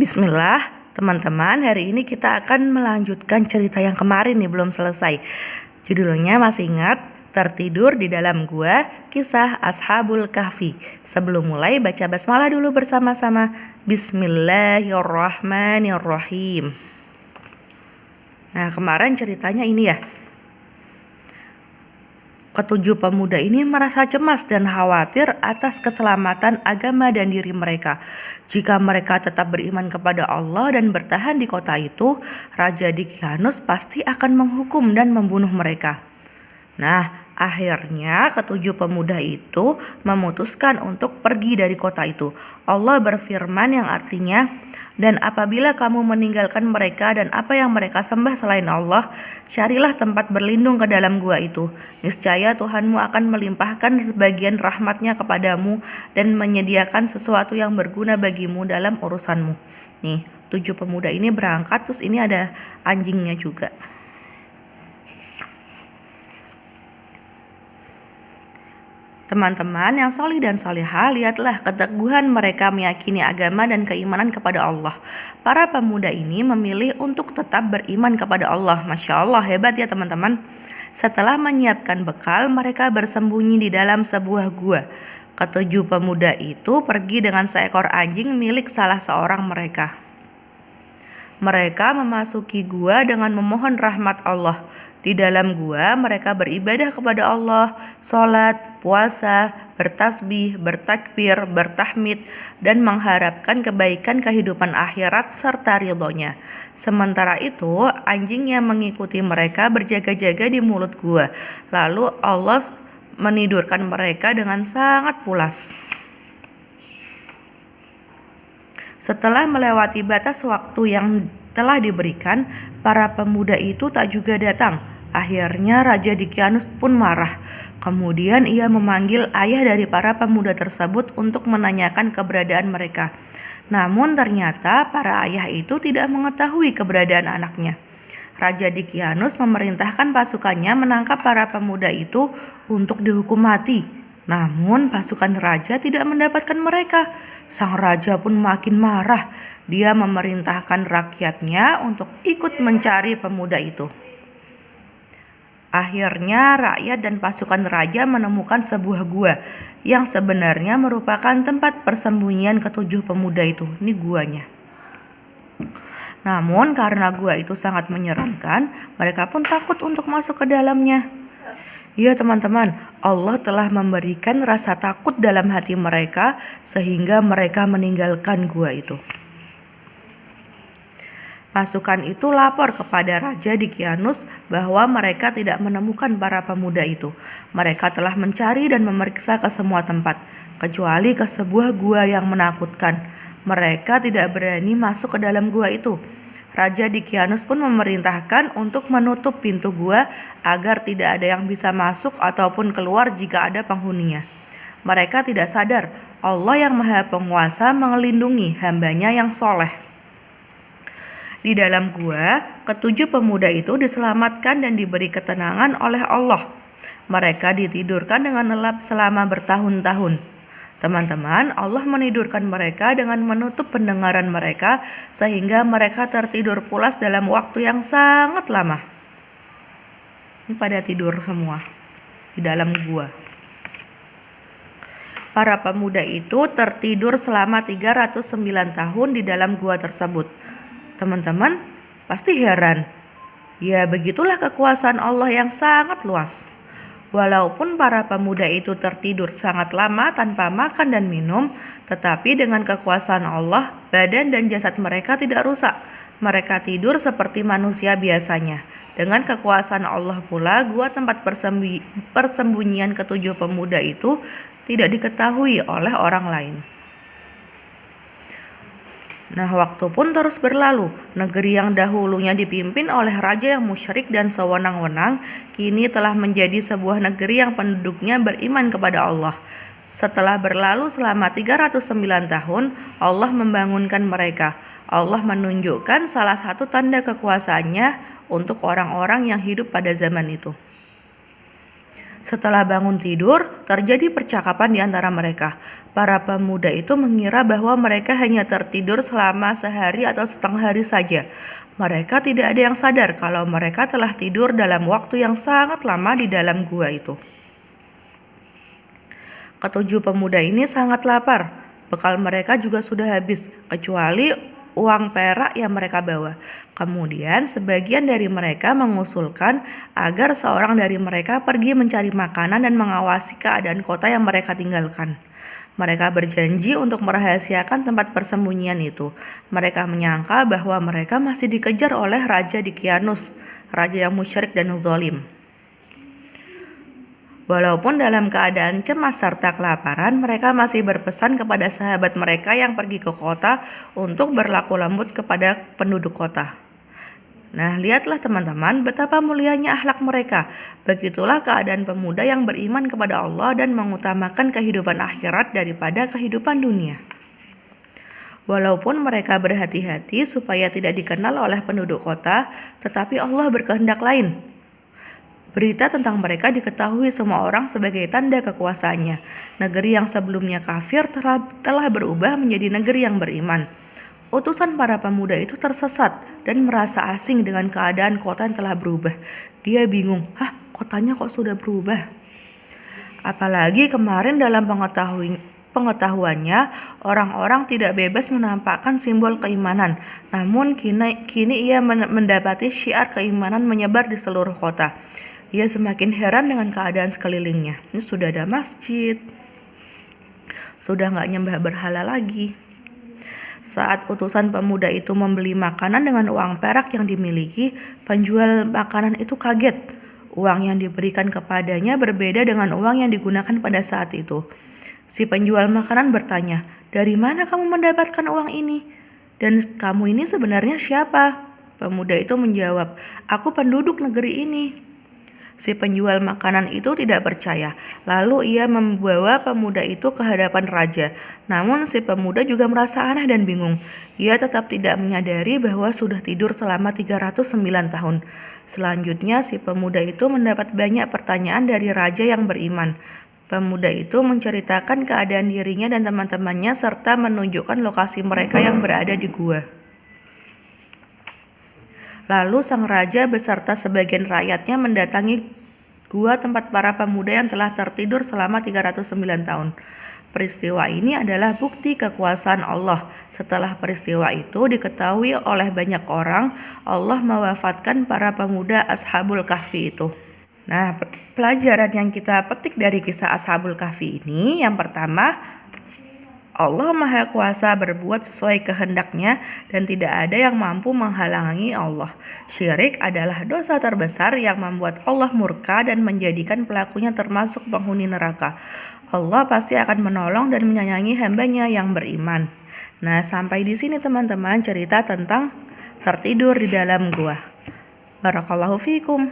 Bismillah, teman-teman, hari ini kita akan melanjutkan cerita yang kemarin nih, belum selesai. Judulnya masih ingat? Tertidur di dalam gua, kisah Ashabul Kahfi. Sebelum mulai, baca basmalah dulu bersama-sama. Bismillahirrahmanirrahim. Nah, kemarin ceritanya ini ya. Ketujuh pemuda ini merasa cemas dan khawatir atas keselamatan agama dan diri mereka. Jika mereka tetap beriman kepada Allah dan bertahan di kota itu, Raja Dicyanus pasti akan menghukum dan membunuh mereka. Nah, akhirnya ketujuh pemuda itu memutuskan untuk pergi dari kota itu. Allah berfirman yang artinya, "Dan apabila kamu meninggalkan mereka dan apa yang mereka sembah selain Allah, carilah tempat berlindung ke dalam gua itu. Niscaya Tuhanmu akan melimpahkan sebagian rahmatnya kepadamu dan menyediakan sesuatu yang berguna bagimu dalam urusanmu." Nih, 7 pemuda ini berangkat, terus ini ada anjingnya juga. Teman-teman yang solih dan solihah, lihatlah keteguhan mereka meyakini agama dan keimanan kepada Allah. Para pemuda ini memilih untuk tetap beriman kepada Allah. Masya Allah, hebat ya teman-teman. Setelah menyiapkan bekal, mereka bersembunyi di dalam sebuah gua. Ketujuh pemuda itu pergi dengan seekor anjing milik salah seorang mereka. Mereka memasuki gua dengan memohon rahmat Allah. Di dalam gua mereka beribadah kepada Allah, sholat, puasa, bertasbih, bertakbir, bertahmid, dan mengharapkan kebaikan kehidupan akhirat serta ridhonya. Sementara itu, anjing yang mengikuti mereka berjaga-jaga di mulut gua. Lalu Allah menidurkan mereka dengan sangat pulas. Setelah melewati batas waktu yang telah diberikan, para pemuda itu tak juga datang. Akhirnya Raja Dicyanus pun marah. Kemudian ia memanggil ayah dari para pemuda tersebut untuk menanyakan keberadaan mereka. Namun ternyata para ayah itu tidak mengetahui keberadaan anaknya. Raja Dicyanus memerintahkan pasukannya menangkap para pemuda itu untuk dihukum mati. Namun pasukan raja tidak mendapatkan mereka. Sang raja pun makin marah. Dia memerintahkan rakyatnya untuk ikut mencari pemuda itu. Akhirnya rakyat dan pasukan raja menemukan sebuah gua yang sebenarnya merupakan tempat persembunyian ketujuh pemuda itu. Ini guanya. Namun karena gua itu sangat menyeramkan, mereka pun takut untuk masuk ke dalamnya. Ya teman-teman, Allah telah memberikan rasa takut dalam hati mereka sehingga mereka meninggalkan gua itu. Pasukan itu lapor kepada Raja Dicyanus bahwa mereka tidak menemukan para pemuda itu. Mereka telah mencari dan memeriksa ke semua tempat, kecuali ke sebuah gua yang menakutkan. Mereka tidak berani masuk ke dalam gua itu. Raja Dicyanus pun memerintahkan untuk menutup pintu gua agar tidak ada yang bisa masuk ataupun keluar jika ada penghuninya. Mereka tidak sadar Allah yang Maha Penguasa melindungi hambanya yang soleh. Di dalam gua, ketujuh pemuda itu diselamatkan dan diberi ketenangan oleh Allah. Mereka ditidurkan dengan lelap selama bertahun-tahun. Teman-teman, Allah menidurkan mereka dengan menutup pendengaran mereka sehingga mereka tertidur pulas dalam waktu yang sangat lama. Ini pada tidur semua di dalam gua. Para pemuda itu tertidur selama 309 tahun di dalam gua tersebut. Teman-teman, pasti heran. Ya, begitulah kekuasaan Allah yang sangat luas. Walaupun para pemuda itu tertidur sangat lama tanpa makan dan minum, tetapi dengan kekuasaan Allah, badan dan jasad mereka tidak rusak. Mereka tidur seperti manusia biasanya. Dengan kekuasaan Allah pula, gua tempat persembunyian ketujuh pemuda itu tidak diketahui oleh orang lain. Nah, waktu pun terus berlalu. Negeri yang dahulunya dipimpin oleh raja yang musyrik dan sewenang-wenang, kini telah menjadi sebuah negeri yang penduduknya beriman kepada Allah. Setelah berlalu selama 309 tahun, Allah membangunkan mereka. Allah menunjukkan salah satu tanda kekuasaannya untuk orang-orang yang hidup pada zaman itu. Setelah bangun tidur, terjadi percakapan di antara mereka. Para pemuda itu mengira bahwa mereka hanya tertidur selama sehari atau setengah hari saja. Mereka tidak ada yang sadar kalau mereka telah tidur dalam waktu yang sangat lama di dalam gua itu. Ketujuh pemuda ini sangat lapar. Bekal mereka juga sudah habis, kecuali uang perak yang mereka bawa. Kemudian sebagian dari mereka mengusulkan agar seorang dari mereka pergi mencari makanan dan mengawasi keadaan kota yang mereka tinggalkan. Mereka berjanji untuk merahasiakan tempat persembunyian itu. Mereka menyangka bahwa mereka masih dikejar oleh Raja Dicyanus, raja yang musyrik dan zalim. Walaupun dalam keadaan cemas serta kelaparan, mereka masih berpesan kepada sahabat mereka yang pergi ke kota untuk berlaku lembut kepada penduduk kota. Nah, lihatlah teman-teman betapa mulianya akhlak mereka. Begitulah keadaan pemuda yang beriman kepada Allah dan mengutamakan kehidupan akhirat daripada kehidupan dunia. Walaupun mereka berhati-hati supaya tidak dikenal oleh penduduk kota, tetapi Allah berkehendak lain. Berita tentang mereka diketahui semua orang sebagai tanda kekuasaannya. Negeri yang sebelumnya kafir telah berubah menjadi negeri yang beriman. Utusan para pemuda itu tersesat dan merasa asing dengan keadaan kota yang telah berubah. Dia bingung, kotanya kok sudah berubah? Apalagi kemarin dalam pengetahuannya, orang-orang tidak bebas menampakkan simbol keimanan. Namun kini ia mendapati syiar keimanan menyebar di seluruh kota. Ia semakin heran dengan keadaan sekelilingnya. Ini sudah ada masjid, sudah nggak nyembah berhala lagi. Saat utusan pemuda itu membeli makanan dengan uang perak yang dimiliki, penjual makanan itu kaget. Uang yang diberikan kepadanya berbeda dengan uang yang digunakan pada saat itu. Si penjual makanan bertanya, "Dari mana kamu mendapatkan uang ini? Dan kamu ini sebenarnya siapa?" Pemuda itu menjawab, "Aku penduduk negeri ini." Si penjual makanan itu tidak percaya. Lalu ia membawa pemuda itu ke hadapan raja. Namun si pemuda juga merasa aneh dan bingung. Ia tetap tidak menyadari bahwa sudah tidur selama 309 tahun. Selanjutnya si pemuda itu mendapat banyak pertanyaan dari raja yang beriman. Pemuda itu menceritakan keadaan dirinya dan teman-temannya serta menunjukkan lokasi mereka yang berada di gua. Lalu sang raja beserta sebagian rakyatnya mendatangi gua tempat para pemuda yang telah tertidur selama 309 tahun. Peristiwa ini adalah bukti kekuasaan Allah. Setelah peristiwa itu diketahui oleh banyak orang, Allah mewafatkan para pemuda Ashabul Kahfi itu. Nah, pelajaran yang kita petik dari kisah Ashabul Kahfi ini, yang pertama, Allah Maha Kuasa berbuat sesuai kehendaknya dan tidak ada yang mampu menghalangi Allah. Syirik adalah dosa terbesar yang membuat Allah murka dan menjadikan pelakunya termasuk penghuni neraka. Allah pasti akan menolong dan menyayangi hambanya yang beriman. Nah, sampai di sini teman-teman cerita tentang tertidur di dalam gua. Barakallahu fikum.